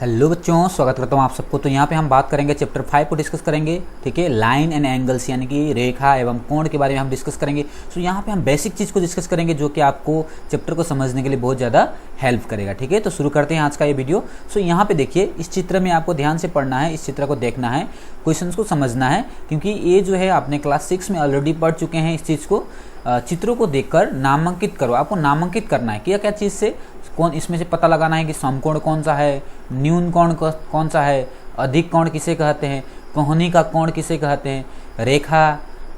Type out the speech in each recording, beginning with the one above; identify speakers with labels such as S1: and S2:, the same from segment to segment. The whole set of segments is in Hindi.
S1: हेलो बच्चों, स्वागत करता हूँ आप सबको। तो यहाँ पे हम बात करेंगे चैप्टर 5 को डिस्कस करेंगे। ठीक है, लाइन एंड एंगल्स यानी कि रेखा एवं कोण के बारे में हम डिस्कस करेंगे। सो यहाँ पे हम बेसिक चीज़ को डिस्कस करेंगे जो कि आपको चैप्टर को समझने के लिए बहुत ज़्यादा हेल्प करेगा। ठीक है, तो शुरू करते हैं आज का ये वीडियो। सो यहाँ पे देखिए, इस चित्र में आपको ध्यान से पढ़ना है, इस चित्र को देखना है, क्वेश्चंस को समझना है, क्योंकि ये जो है आपने क्लास 6 में ऑलरेडी पढ़ चुके हैं इस चीज़ को। चित्रों को देखकर नामांकित करो, आपको नामांकित करना है क्या क्या चीज़ से, कौन इसमें से पता लगाना है कि समकोण कौन सा है, न्यून कोण कौन सा है, अधिक कोण किसे कहते हैं, कोहनी का कोण किसे कहते हैं, रेखा,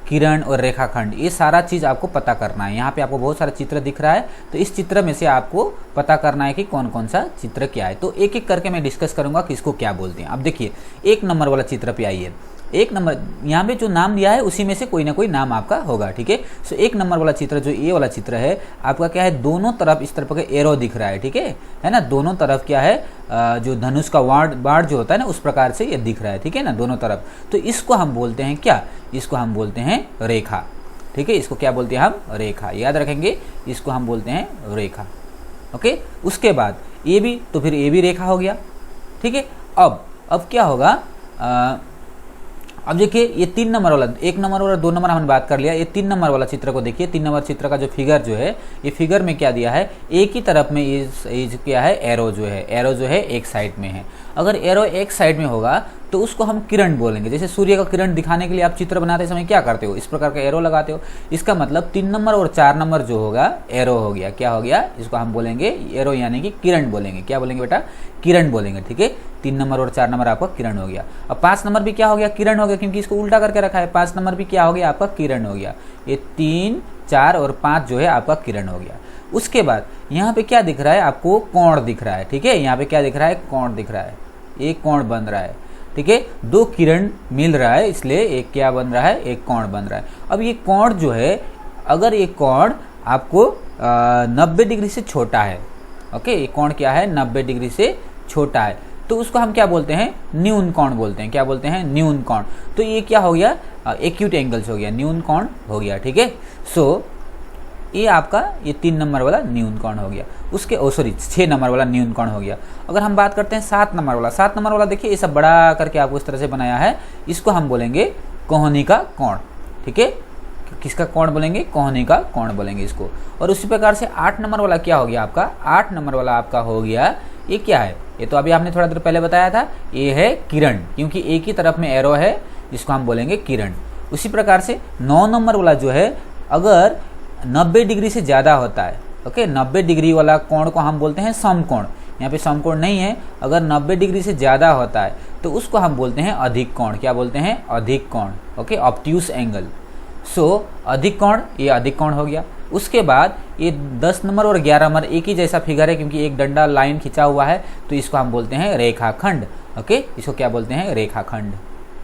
S1: किरण और रेखाखंड, ये सारा चीज़ आपको पता करना है। यहाँ पे आपको बहुत सारा चित्र दिख रहा है, तो इस चित्र में से आपको पता करना है कि कौन कौन सा चित्र क्या है। तो एक एक करके मैं डिस्कस करूँगा कि इसको क्या बोलते हैं। अब देखिए, 1 नंबर वाला चित्र पे आइए। 1 नंबर, यहाँ पे जो नाम दिया है उसी में से कोई ना कोई नाम आपका होगा। ठीक है, सो 1 नंबर वाला चित्र जो ये वाला चित्र है आपका क्या है, दोनों तरफ इस तरफ का एरो दिख रहा है। ठीक है ना, दोनों तरफ क्या है, जो धनुष का बाण जो होता है ना, उस प्रकार से ये दिख रहा है। ठीक है ना, दोनों तरफ। तो इसको हम बोलते हैं क्या, इसको हम बोलते हैं रेखा। ठीक है, इसको क्या बोलते हैं हम, रेखा, याद रखेंगे, इसको हम बोलते हैं रेखा। ओके, उसके बाद ये भी, तो फिर ये भी रेखा हो गया। ठीक है, अब क्या होगा, अब देखिए ये 3 नंबर वाला, 1 नंबर वाला 2 नंबर हमने बात कर लिया। ये 3 नंबर वाला चित्र को देखिए, 3 नंबर चित्र का जो फिगर जो है, ये फिगर में क्या दिया है, एक ही तरफ में ये क्या है, एरो जो है एक साइड में है। अगर एरो एक साइड में होगा तो उसको हम किरण बोलेंगे। जैसे सूर्य का किरण दिखाने के लिए आप चित्र बनाते समय क्या करते हो, इस प्रकार का एरो लगाते हो। इसका मतलब 3 नंबर और 4 नंबर जो होगा एरो हो गया, क्या हो गया, इसको हम बोलेंगे एरो यानी कि किरण बोलेंगे। क्या बोलेंगे बेटा, किरण बोलेंगे। ठीक है, 3 नंबर और 4 नंबर आपका किरण हो गया। अब 5 नंबर भी क्या हो गया, किरण हो गया, क्योंकि इसको उल्टा करके रखा है। 5 नंबर भी क्या हो गया आपका, किरण हो गया। ये 3, 4 और 5 जो है आपका किरण हो गया। उसके बाद यहाँ पे क्या दिख रहा है आपको, कोण दिख रहा है। ठीक है, यहाँ पे क्या दिख रहा है, कोण दिख रहा है, एक कोण बन रहा है। ठीक है, 2 किरण मिल रहा है, इसलिए एक क्या बन रहा है, एक कोण बन रहा है। अब ये कोण जो है, अगर ये कोण आपको 90 डिग्री से छोटा है, ओके, ये कोण क्या है, 90 डिग्री से छोटा है, तो उसको हम क्या बोलते हैं, न्यून कोण बोलते हैं। क्या बोलते हैं, न्यून कोण। तो ये क्या हो गया, एक्यूट एंगल्स हो गया, न्यून कोण हो गया। ठीक है, सो ये आपका ये 3 नंबर वाला न्यून कोण हो गया। उसके 6 नंबर वाला न्यून कोण हो गया। अगर हम बात करते हैं 7 नंबर वाला, 7 नंबर वाला देखिए, ये सब बड़ा करके आपको इस तरह से बनाया है, इसको हम बोलेंगे कोहनी का कोण। ठीक है, किसका कोण बोलेंगे, कोहनी का कोण बोलेंगे इसको। और उसी प्रकार से 8 नंबर वाला क्या हो गया आपका, 8 नंबर वाला आपका हो गया, ये क्या है, ये तो अभी आपने थोड़ा देर पहले बताया था, ये है किरण, क्योंकि एक ही तरफ में एरो है, इसको हम बोलेंगे किरण। उसी प्रकार से 9 नंबर वाला जो है, अगर 90 डिग्री से ज़्यादा होता है, ओके, 90 डिग्री वाला कोण को हम बोलते हैं समकोण। यहाँ पे समकोण नहीं है, अगर 90 डिग्री से ज़्यादा होता है तो उसको हम बोलते हैं अधिक कोण। क्या बोलते हैं, अधिक कोण। Okay, obtuse angle. सो अधिक कोण, ये अधिक कोण हो गया। उसके बाद ये 10 नंबर और 11 नंबर एक ही जैसा फिगर है, क्योंकि एक डंडा लाइन खिंचा हुआ है, तो इसको हम बोलते हैं रेखाखंड। ओके, इसको क्या बोलते हैं, रेखाखंड।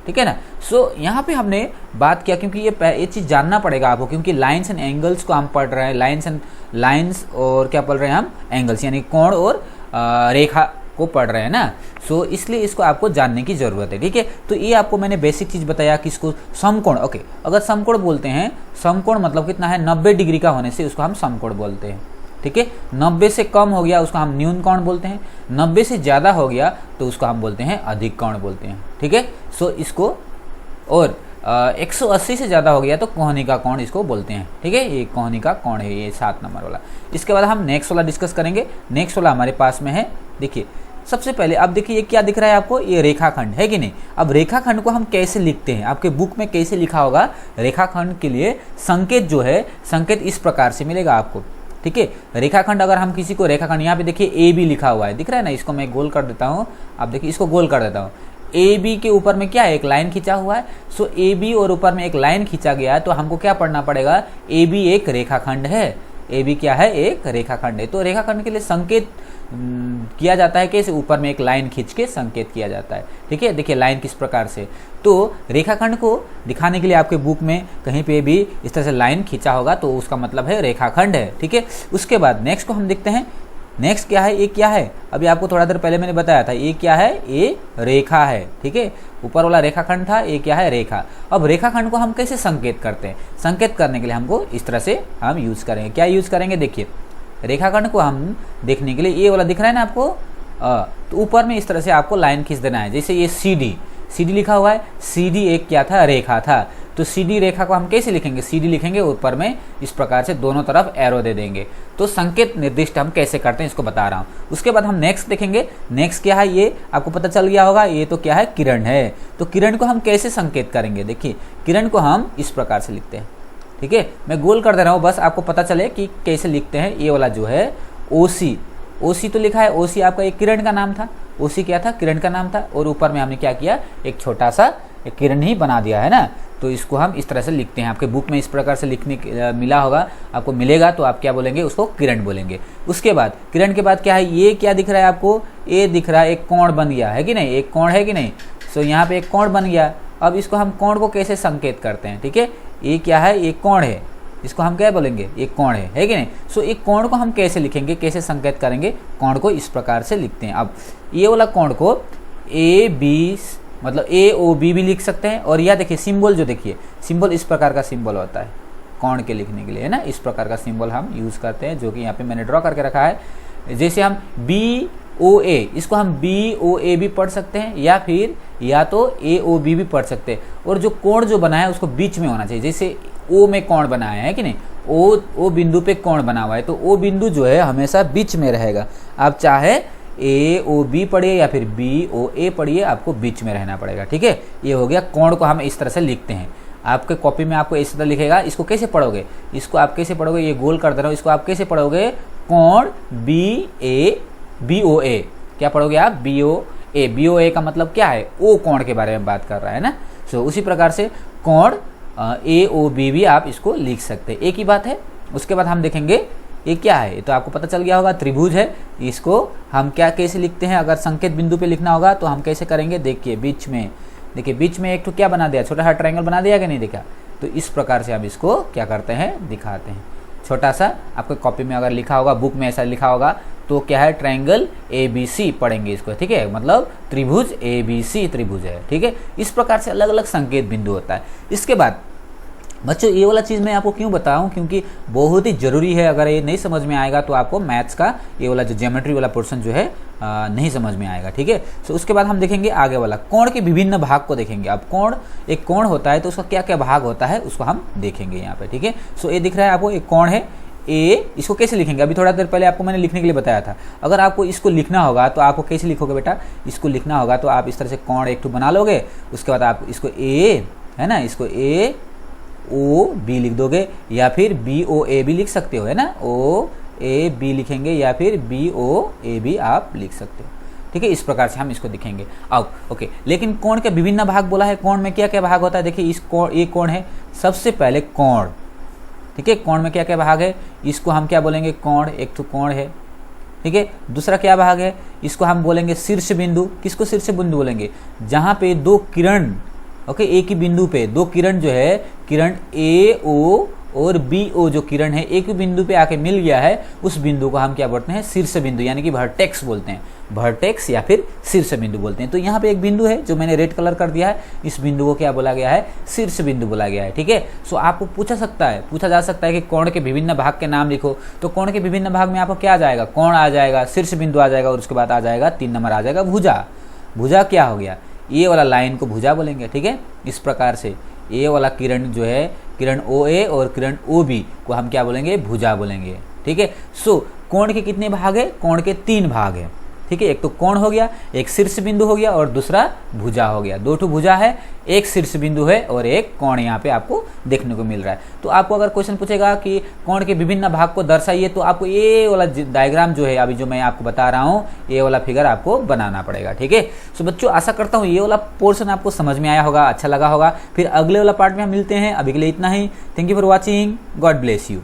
S1: ठीक है ना। सो यहाँ पे हमने बात किया, क्योंकि ये चीज़ जानना पड़ेगा आपको, क्योंकि लाइन्स एंड एंगल्स को हम पढ़ रहे हैं, लाइन्स और क्या पढ़ रहे हैं हम, एंगल्स, यानी कोण और रेखा को पढ़ रहे हैं ना। सो इसलिए इसको आपको जानने की ज़रूरत है। ठीक है, तो ये आपको मैंने बेसिक चीज़ बताया कि इसको समकोण, ओके, अगर समकोण बोलते हैं, समकोण मतलब कितना है, 90 डिग्री का होने से उसको हम समकोण बोलते हैं। ठीक है, 90 से कम हो गया उसको हम न्यून कोण बोलते हैं, 90 से ज़्यादा हो गया तो उसको हम बोलते हैं अधिक कोण बोलते हैं। ठीक है, सो इसको, और 180 से ज़्यादा हो गया तो कोहनी का कोण इसको बोलते हैं। ठीक है, ये कोहनी का कोण है, ये 7 नंबर वाला। इसके बाद हम नेक्स्ट वाला डिस्कस करेंगे। नेक्स्ट वाला हमारे पास में है, देखिए सबसे पहले अब देखिए ये क्या दिख रहा है आपको, ये रेखाखंड है कि नहीं। अब रेखाखंड को हम कैसे लिखते हैं, आपके बुक में कैसे लिखा होगा, रेखाखंड के लिए संकेत जो है, संकेत इस प्रकार से मिलेगा आपको। ठीक है, रेखाखंड, अगर हम किसी को रेखाखंड, यहाँ पे देखिए ए बी लिखा हुआ है, दिख रहा है ना, इसको मैं गोल कर देता हूँ, आप देखिए इसको गोल कर देता हूँ। ए बी के ऊपर में क्या है, एक लाइन खींचा हुआ है। सो ए बी और ऊपर में एक लाइन खींचा गया है, तो हमको क्या पढ़ना पड़ेगा, ए बी एक रेखाखंड है। ए बी क्या है, एक रेखाखंड है। तो रेखाखंड के लिए संकेत किया जाता है कैसे, ऊपर में एक लाइन खींच के संकेत किया जाता है। ठीक है, देखिए लाइन किस प्रकार से, तो रेखाखंड को दिखाने के लिए आपके बुक में कहीं पे भी इस तरह से लाइन खींचा होगा तो उसका मतलब है रेखाखंड है। ठीक है, उसके बाद नेक्स्ट को हम देखते हैं। नेक्स्ट क्या है, ये क्या है, अभी आपको थोड़ा देर पहले मैंने बताया था, ये क्या है, ये रेखा है। ठीक है, ऊपर वाला रेखाखंड था, ये क्या है, रेखा। अब रेखाखंड को हम कैसे संकेत करते हैं, संकेत करने के लिए हमको इस तरह से हम यूज करेंगे। क्या यूज करेंगे, देखिए रेखाखंड को हम देखने के लिए, ये वाला दिख रहा है ना आपको, तो ऊपर में इस तरह से आपको लाइन खींच देना है। जैसे ये सी डी लिखा हुआ है, सी डी एक क्या था, रेखा था। तो सी डी रेखा को हम कैसे लिखेंगे, सी डी लिखेंगे, ऊपर में इस प्रकार से दोनों तरफ एरो दे देंगे। तो संकेत निर्दिष्ट हम कैसे करते हैं इसको बता रहा हूँ। उसके बाद हम नेक्स्ट देखेंगे। नेक्स्ट क्या है, ये आपको पता चल गया होगा, ये तो क्या है, किरण है। तो किरण को हम कैसे संकेत करेंगे, देखिए किरण को हम इस प्रकार से लिखते हैं। ठीक है, मैं गोल कर दे रहा हूँ, बस आपको पता चले कि कैसे लिखते हैं। ये वाला जो है ओसी, ओसी तो लिखा है, ओसी आपका एक किरण का नाम था, ओसी क्या था, किरण का नाम था। और ऊपर में हमने क्या किया, एक छोटा सा एक किरण ही बना दिया है ना। तो इसको हम इस तरह से लिखते हैं। आपके बुक में इस प्रकार से लिखने मिला होगा, आपको मिलेगा तो आप क्या बोलेंगे, उसको किरण बोलेंगे। उसके बाद किरण के बाद क्या है, ये क्या दिख रहा है आपको, ये दिख रहा है, एक कोण बन गया है कि नहीं, एक कोण है कि नहीं। सो यहाँ पे एक कोण बन गया। अब इसको हम कोण को कैसे संकेत करते हैं, ठीक है, ये क्या है, एक कोण है, इसको हम क्या बोलेंगे, एक कोण है कि नहीं। सो एक कोण को हम कैसे लिखेंगे, कैसे संकेत करेंगे, कोण को इस प्रकार से लिखते हैं। अब ये वाला कोण को ए बी मतलब ए ओ बी भी लिख सकते हैं। और यह देखिए सिंबल, जो देखिए सिंबल इस प्रकार का सिंबल होता है कोण के लिखने के लिए, है ना। इस प्रकार का सिंबल हम यूज करते हैं, जो कि यहाँ पे मैंने ड्रॉ करके रखा है। जैसे हम बी ओ ए, इसको हम बी ओ ए भी पढ़ सकते हैं, या फिर या तो ए ओ बी भी पढ़ सकते हैं। और जो कोण जो बना है उसको बीच में होना चाहिए। जैसे ओ में कोण बनाया है कि नहीं, ओ बिंदु पे कोण बना हुआ है, तो ओ बिंदु जो है हमेशा बीच में रहेगा। आप चाहे ए ओ बी पढ़िए या फिर बी ओ ए पढ़िए, आपको बीच में रहना पड़ेगा। ठीक है, ये हो गया। कोण को हम इस तरह से लिखते हैं। आपके कॉपी में आपको इस तरह लिखेगा। इसको कैसे पढ़ोगे, इसको आप कैसे पढ़ोगे, ये गोल कर दे रहा हूँ, इसको आप कैसे पढ़ोगे, कोण बी ओ ए, क्या पढ़ोगे आप, बी ओ ए। बी ओ ए का मतलब क्या है, ओ कोण के बारे में बात कर रहा है ना। सो उसी प्रकार से कोण ए ओ बी भी आप इसको लिख सकते हैं, एक ही बात है। उसके बाद हम देखेंगे ये क्या है, ये तो आपको पता चल गया होगा, त्रिभुज है। इसको हम क्या कैसे लिखते हैं, अगर संकेत बिंदु पे लिखना होगा तो हम कैसे करेंगे, देखिए बीच में, देखिए बीच में एक तो क्या बना दिया, छोटा सा ट्रायंगल बना दिया कि नहीं देखा। तो इस प्रकार से हम इसको क्या करते हैं, दिखाते हैं। छोटा सा आपके कॉपी में अगर लिखा होगा, बुक में ऐसा लिखा होगा, तो क्या है, ट्रायंगल ABC पढ़ेंगे इसको। ठीक है, मतलब त्रिभुज ABC त्रिभुज है। ठीक है, इस प्रकार से अलग अलग संकेत बिंदु होता है। इसके बाद बच्चों ये वाला चीज़ मैं आपको क्यों बताऊं, क्योंकि बहुत ही जरूरी है। अगर ये नहीं समझ में आएगा तो आपको मैथ्स का ये वाला जो ज्योमेट्री वाला पोर्शन जो है नहीं समझ में आएगा। ठीक है, सो उसके बाद हम देखेंगे आगे वाला, कोण के विभिन्न भाग को देखेंगे। अब कोण, एक कोण होता है तो उसका क्या क्या भाग होता है उसको हम देखेंगे यहाँ पे। ठीक है, सो ये दिख रहा है आपको, एक कोण है ए। इसको कैसे लिखेंगे, अभी थोड़ा देर पहले आपको मैंने लिखने के लिए बताया था। अगर आपको इसको लिखना होगा तो आपको कैसे लिखोगे बेटा, इसको लिखना होगा तो आप इस तरह से कोण एक टू बना लोगे। उसके बाद आप इसको ए, है ना, इसको ए ओ बी लिख दोगे, या फिर बी ओ ए भी लिख सकते हो, है ना, ओ ए बी लिखेंगे, या फिर बी ओ ए भी आप लिख सकते हो। ठीक है, इस प्रकार से हम इसको दिखेंगे। अब ओके, लेकिन कोण के विभिन्न भाग बोला है, कोण में क्या क्या भाग होता है, देखिए इस कोण, ये कोण है, सबसे पहले कोण। ठीक है, कोण में क्या क्या भाग है, इसको हम क्या बोलेंगे, कोण, एक तो कोण है। ठीक है, दूसरा क्या भाग है, इसको हम बोलेंगे शीर्ष बिंदु। किसको शीर्ष बिंदु बोलेंगे, जहां पे दो किरण, ओके, एक ही बिंदु पे दो किरण जो है, किरण ए ओ और बी ओ जो किरण है, एक ही बिंदु पे आके मिल गया है, उस बिंदु को हम क्या बोलते हैं, शीर्ष बिंदु, यानी कि वर्टेक्स बोलते हैं। वर्टेक्स या फिर शीर्ष बिंदु बोलते हैं। तो यहाँ पे एक बिंदु है जो मैंने रेड कलर कर दिया है, इस बिंदु को क्या बोला गया है, शीर्ष बिंदु बोला गया है। ठीक है, सो आपको पूछा जा सकता है कि कोण के विभिन्न भाग के नाम लिखो। तो कोण के विभिन्न भाग में आपको क्या आ जाएगा, कोण आ जाएगा, शीर्ष बिंदु आ जाएगा, और उसके बाद आ जाएगा 3 नंबर आ जाएगा भुजा। भुजा क्या हो गया, ये वाला लाइन को भुजा बोलेंगे। ठीक है, इस प्रकार से ये वाला किरण जो है, किरण ओ ए और किरण ओ बी को हम क्या बोलेंगे, भुजा बोलेंगे। ठीक है, सो कोण के कितने भाग है, कोण के 3 भाग है। ठीक है, एक तो कोण हो गया, एक शीर्ष बिंदु हो गया, और दूसरा भुजा हो गया। 2 भुजा है, एक शीर्ष बिंदु है, और एक कोण यहाँ पे आपको देखने को मिल रहा है। तो आपको अगर क्वेश्चन पूछेगा कि कोण के विभिन्न भाग को दर्शाइए, तो आपको ये वाला डायग्राम जो है अभी जो मैं आपको बता रहा हूँ, ये वाला फिगर आपको बनाना पड़ेगा। ठीक है, सो बच्चों आशा करता हूँ ये वाला पोर्शन आपको समझ में आया होगा, अच्छा लगा होगा। फिर अगले वाला पार्ट में हम मिलते हैं। अभी के लिए इतना ही। Thank you for watching, God bless you.